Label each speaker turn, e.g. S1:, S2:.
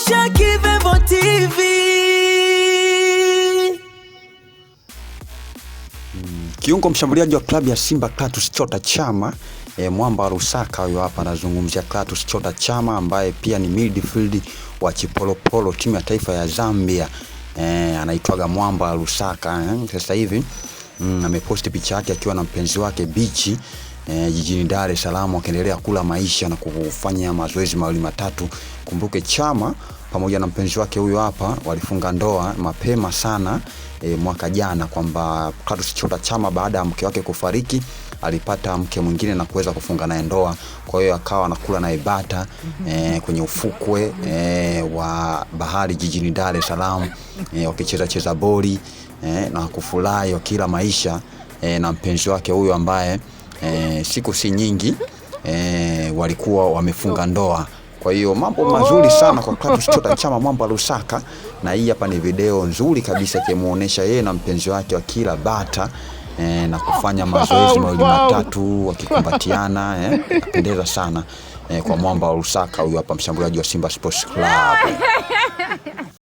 S1: Washa Kivembo TV.
S2: Kiungo mshambuliaji wa klabu ya Simba Clatous Chota Chama, mwamba wa Lusaka, huyo hapa anazungumzia Clatous Chota Chama ambaye pia ni midfield wa Chipolopolo, timu ya taifa ya Zambia. Anaitwaga mwamba wa Lusaka. Sasa hivi ameposti picha yake akiwa na mpenzi wake bichi jijini Dar es Salaam, akiendelea kula maisha na kufanya mazoezi mawili matatu. Kumbuke Chama pamoja na mpenzi wake huyo hapa walifunga ndoa mapema sana mwaka jana, kwamba Clatous Chota Chama baada ya mke wake kufariki alipata mke mwingine na kuweza kufunga naye ndoa. Kwa hiyo akawa anakula naye bata kwenye ufukwe wa bahari jijini Dar es Salaam, wakicheza boli na kufurahi wakila maisha na mpenzi wake huyo ambaye siku si nyingi walikuwa wamefunga ndoa. Kwa hiyo mambo mazuri sana kwa Clatous Chota Chama, mambo ya Lusaka. Na hii hapa ni video nzuri kabisa ikimuonesha yeye na mpenzi wake wakila bata na kufanya mazoezi mawili matatu wakikumbatiana. Napendeza sana kwa mwamba wa Lusaka huyu hapa, mshambuliaji wa Simba Sports Club.